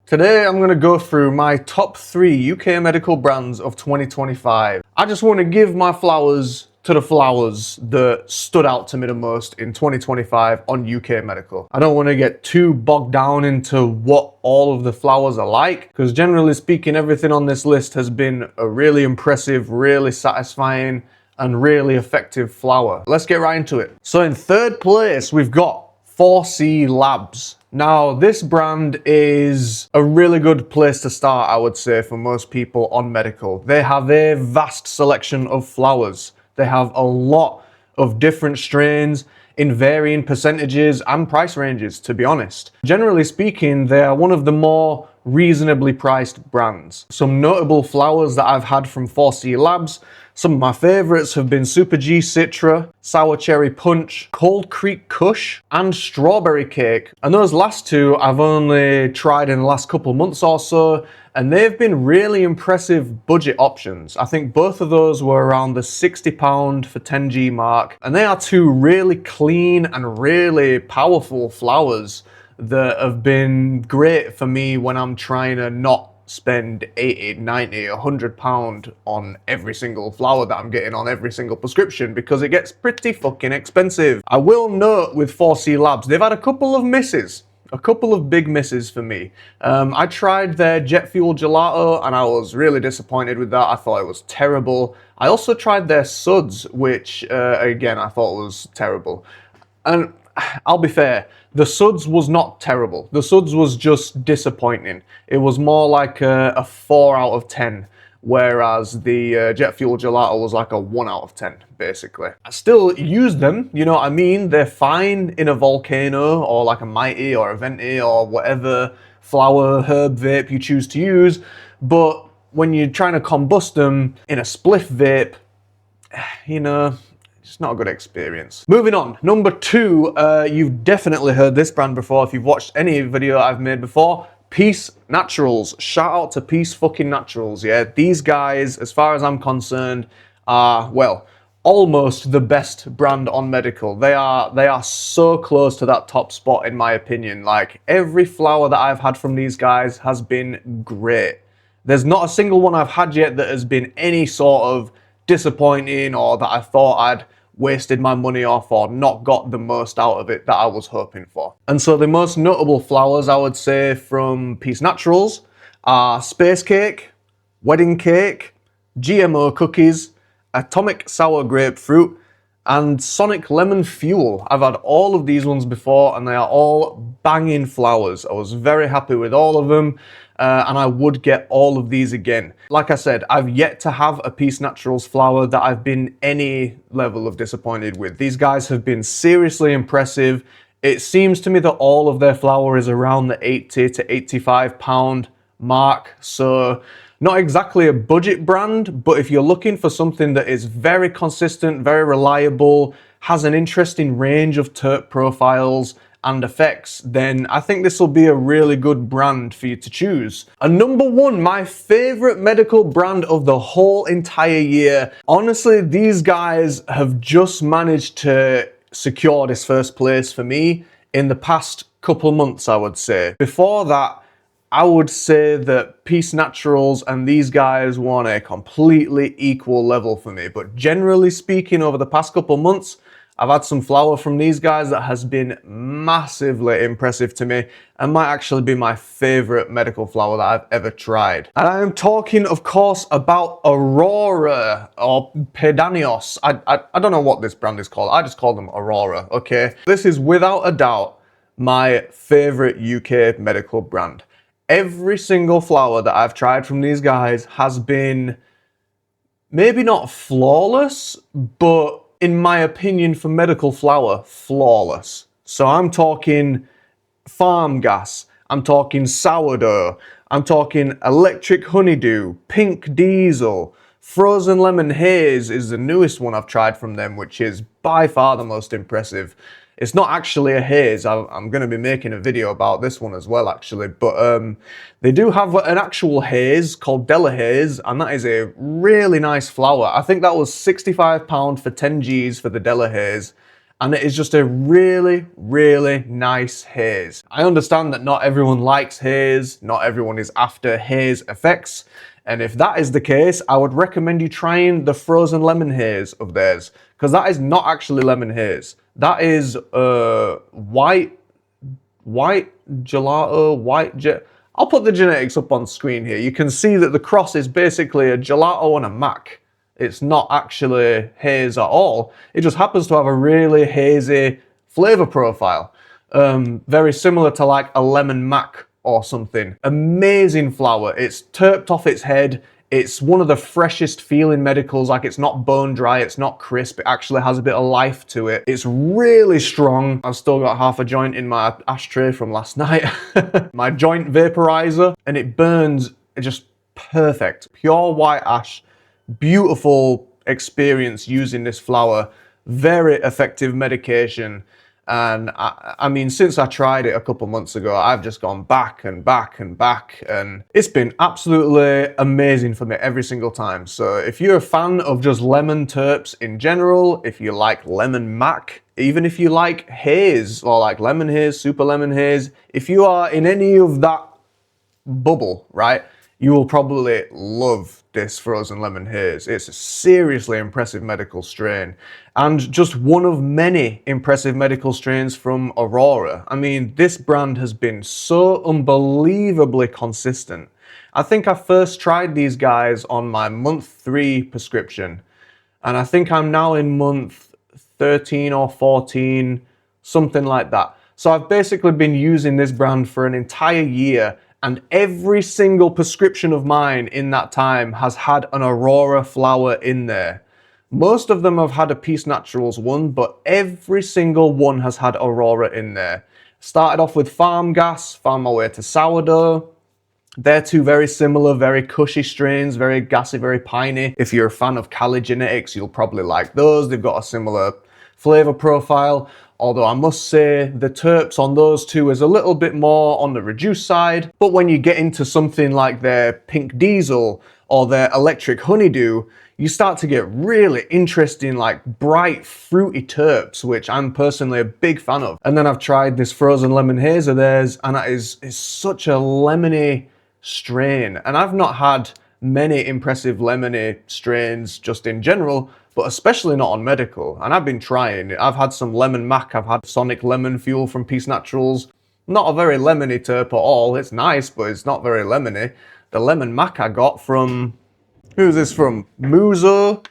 Today I'm going to go through my top 3 UK medical brands of 2025. I just want to give my flowers to the flowers that stood out to me the most in 2025 on UK medical. I don't want to get too bogged down into what all of the flowers are like, because generally speaking, everything on this list has been a really impressive, really satisfying, and really effective flower. Let's get right into it. So in third place, we've got 4C Labs. Now, this brand is a really good place to start, I would say, for most people on medical. They have a vast selection of flowers. They have a lot of different strains in varying percentages and price ranges, to be honest. Generally speaking, they are one of the more reasonably priced brands. Some notable flowers that I've had from 4C Labs. Some of my favorites have been Super G Citra, Sour Cherry Punch, Cold Creek Kush, and Strawberry Cake. And those last two I've only tried in the last couple months or so, and they've been really impressive budget options. I think both of those were around the £60 for 10G mark, and they are two really clean and really powerful flowers that have been great for me when I'm trying to not spend 80, 90, £100 on every single flower that I'm getting on every single prescription, because it gets pretty fucking expensive. I will note with 4C Labs, they've had a couple of misses. A couple of big misses for me. I tried their Jet Fuel Gelato and I was really disappointed with that. I thought it was terrible. I also tried their Suds, which again, I thought was terrible. And I'll be fair, the Suds was not terrible. The Suds was just disappointing. It was more like a 4 out of 10. Whereas the Jet Fuel Gelato was like a 1 out of 10, basically. I still use them, you know what I mean? They're fine in a Volcano or like a Mighty or a Venti or whatever flower herb vape you choose to use. But when you're trying to combust them in a spliff vape, you know, it's not a good experience. Moving on, number 2, you've definitely heard this brand before if you've watched any video I've made before. Peace Naturals. Shout out to Peace fucking Naturals, yeah? These guys, as far as I'm concerned, are, well, almost the best brand on medical. They are so close to that top spot in my opinion. Like, every flower that I've had from these guys has been great. There's not a single one I've had yet that has been any sort of disappointing or that I thought I'd wasted my money off or not got the most out of it that I was hoping for. And so the most notable flowers I would say from Peace Naturals are Space Cake, Wedding Cake, GMO Cookies, Atomic Sour Grapefruit, and Sonic Lemon Fuel. I've had all of these ones before and they are all banging flowers. I was very happy with all of them. And I would get all of these again. Like I said, I've yet to have a Peace Naturals flower that I've been any level of disappointed with. These guys have been seriously impressive. It seems to me that all of their flower is around the 80 to 85 pound mark. So not exactly a budget brand, but if you're looking for something that is very consistent, very reliable, has an interesting range of terp profiles and effects, then I think this will be a really good brand for you to choose. And number 1, my favorite medical brand of the whole entire year. Honestly, these guys have just managed to secure this first place for me in the past couple months, I would say. Before that, I would say that Peace Naturals and these guys were on a completely equal level for me. But generally speaking, over the past couple months, I've had some flower from these guys that has been massively impressive to me and might actually be my favorite medical flower that I've ever tried. And I am talking, of course, about Aurora or Pedanios. I don't know what this brand is called. I just call them Aurora, okay? This is without a doubt my favorite UK medical brand. Every single flower that I've tried from these guys has been maybe not flawless, but in my opinion, for medical flower, flawless. So I'm talking farm gas, I'm talking sourdough, I'm talking electric honeydew, pink diesel, frozen lemon haze is the newest one I've tried from them, which is by far the most impressive. It's not actually a haze. I'm going to be making a video about this one as well, actually. But they do have an actual haze called Della Haze, and that is a really nice flower. I think that was £65 for 10 Gs for the Della Haze. and it is just a really, really nice haze. I understand that not everyone likes haze, not everyone is after haze effects, and if that is the case, I would recommend you trying the frozen lemon haze of theirs, because that is not actually lemon haze. That is white gelato, I'll put the genetics up on screen here. You can see that the cross is basically a gelato and a mac. It's not actually haze at all. It just happens to have a really hazy flavor profile. Very similar to like a lemon mac or something. Amazing flower. It's terped off its head. It's one of the freshest feeling medicals. Like, it's not bone dry, it's not crisp. It actually has a bit of life to it. It's really strong. I've still got half a joint in my ashtray from last night. My joint vaporizer, and it burns just perfect. Pure white ash. Beautiful experience using this flower. Very effective medication. And I mean, since I tried it a couple months ago, I've just gone back and back and back, and it's been absolutely amazing for me every single time. So if you're a fan of just lemon terps in general, if you like lemon mac, even if you like haze or like lemon haze, super lemon haze, if you are in any of that bubble, right, you will probably love this frozen lemon haze. It's a seriously impressive medical strain, and just one of many impressive medical strains from Aurora. I mean, this brand has been so unbelievably consistent. I think I first tried these guys on my month 3 prescription, and I think I'm now in month 13 or 14, something like that. So I've basically been using this brand for an entire year, and every single prescription of mine in that time has had an Aurora flower in there. Most of them have had a Peace Naturals one, but every single one has had Aurora in there. Started off with Farm Gas, found my way to Sourdough. They're two very similar, very cushy strains, very gassy, very piney. If you're a fan of CaliX, you'll probably like those. They've got a similar flavor profile. Although I must say the terps on those two is a little bit more on the reduced side. But when you get into something like their Pink Diesel or their Electric Honeydew, you start to get really interesting, like bright, fruity terps, which I'm personally a big fan of. And then I've tried this frozen lemon haze of theirs, and that is such a lemony strain. And I've not had many impressive lemony strains just in general, but especially not on medical. And I've been trying. I've had some lemon mac, I've had Sonic Lemon Fuel from Peace Naturals. Not a very lemony terp at all. It's nice, but it's not very lemony. The lemon mac I got from, who's this from? Muzo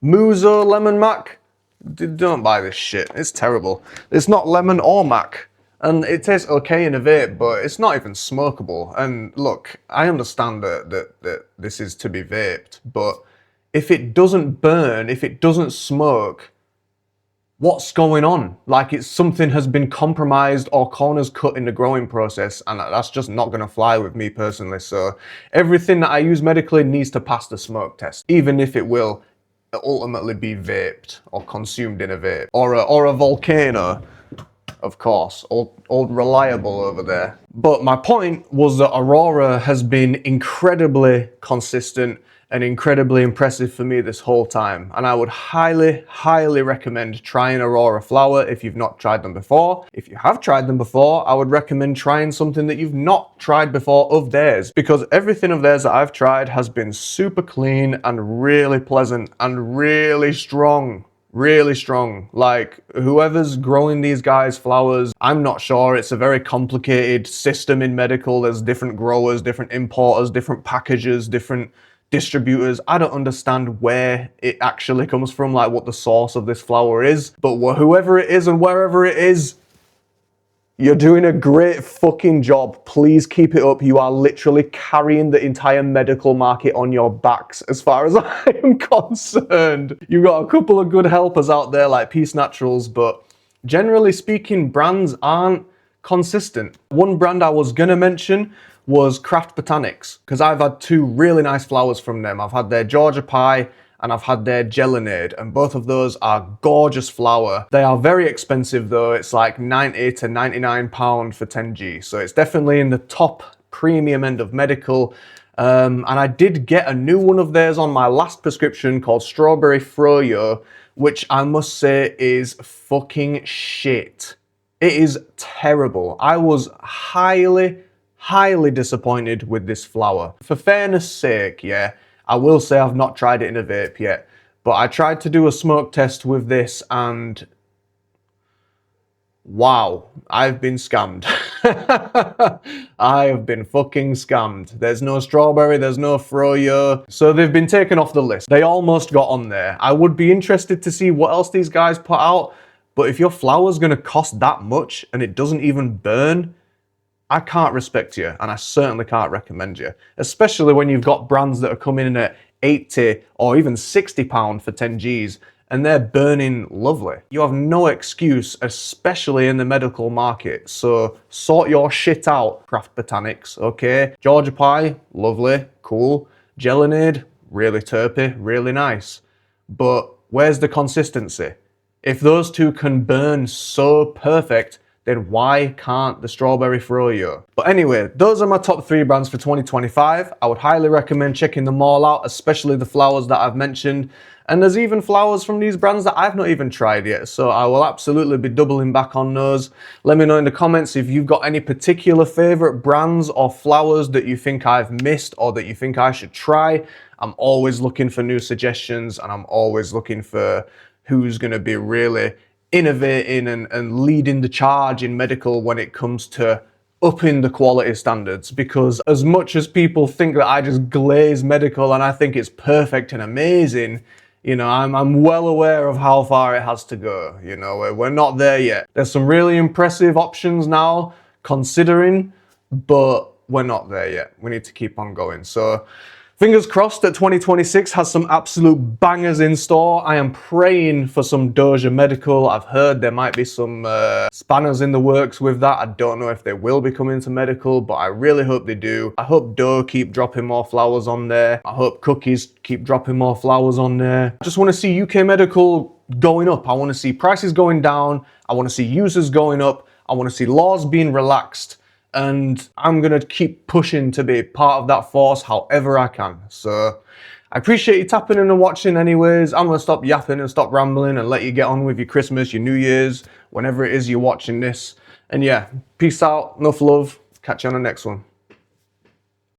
Lemon Mac? Don't buy this shit. It's terrible. It's not lemon or mac. And it tastes okay in a vape, but it's not even smokable. And look, I understand that this is to be vaped, but if it doesn't burn, if it doesn't smoke, what's going on? Like, it's something has been compromised or corners cut in the growing process, and that's just not going to fly with me personally. So everything that I use medically needs to pass the smoke test, even if it will ultimately be vaped or consumed in a vape or a volcano. Of course, old reliable over there. But my point was that Aurora has been incredibly consistent and incredibly impressive for me this whole time. And I would highly, highly recommend trying Aurora flower if you've not tried them before. If you have tried them before, I would recommend trying something that you've not tried before of theirs, because everything of theirs that I've tried has been super clean and really pleasant and really strong. Really strong. Like, whoever's growing these guys' flowers, I'm not sure. It's a very complicated system in medical. There's different growers, different importers, different packagers, different distributors. I don't understand where it actually comes from, like what the source of this flower is. But whoever it is and wherever it is, you're doing a great fucking job. Please keep it up. You are literally carrying the entire medical market on your backs as far as I am concerned. You've got a couple of good helpers out there like Peace Naturals, but generally speaking, brands aren't consistent. One brand I was gonna mention was Craft Botanics, because I've had two really nice flowers from them. I've had their Georgia Pie and I've had their Gelinade, and both of those are gorgeous flower. They are very expensive though. It's like £90 to £99 for 10G, so it's definitely in the top premium end of medical. And I did get a new one of theirs on my last prescription called Strawberry Froyo, which I must say is fucking shit. It is terrible. I was highly disappointed with this flower. For fairness sake, yeah, I will say I've not tried it in a vape yet, but I tried to do a smoke test with this and wow, I've been scammed. I have been fucking scammed. There's no strawberry, there's no froyo. So they've been taken off the list. They almost got on there. I would be interested to see what else these guys put out, but if your flower's gonna cost that much and it doesn't even burn, I can't respect you, and I certainly can't recommend you. Especially when you've got brands that are coming in at 80 or even £60 for 10 Gs, and they're burning lovely. You have no excuse, especially in the medical market. So sort your shit out, Craft Botanics, okay? Georgia Pie, lovely, cool. Gelinade, really terpy, really nice. But where's the consistency? If those two can burn so perfect, then why can't the Strawberry Froyo? But anyway, those are my top 3 brands for 2025. I would highly recommend checking them all out, especially the flowers that I've mentioned. And there's even flowers from these brands that I've not even tried yet, so I will absolutely be doubling back on those. Let me know in the comments if you've got any particular favorite brands or flowers that you think I've missed or that you think I should try. I'm always looking for new suggestions, and I'm always looking for who's going to be really innovating and leading the charge in medical when it comes to upping the quality standards. Because as much as people think that I just glaze medical and I think it's perfect and amazing, you know, I'm well aware of how far it has to go. You know, we're not there yet. There's some really impressive options now considering, but we're not there yet. We need to keep on going. So fingers crossed that 2026 has some absolute bangers in store. I am praying for some Doja Medical. I've heard there might be some spanners in the works with that. I don't know if they will be coming to medical, but I really hope they do. I hope Doe keep dropping more flowers on there. I hope Cookies keep dropping more flowers on there. I just want to see UK Medical going up. I want to see prices going down. I want to see users going up. I want to see laws being relaxed. And I'm going to keep pushing to be part of that force however I can. So I appreciate you tapping in and watching anyways. I'm going to stop yapping and stop rambling and let you get on with your Christmas, your New Year's, whenever it is you're watching this. And yeah, peace out, enough love. Catch you on the next one.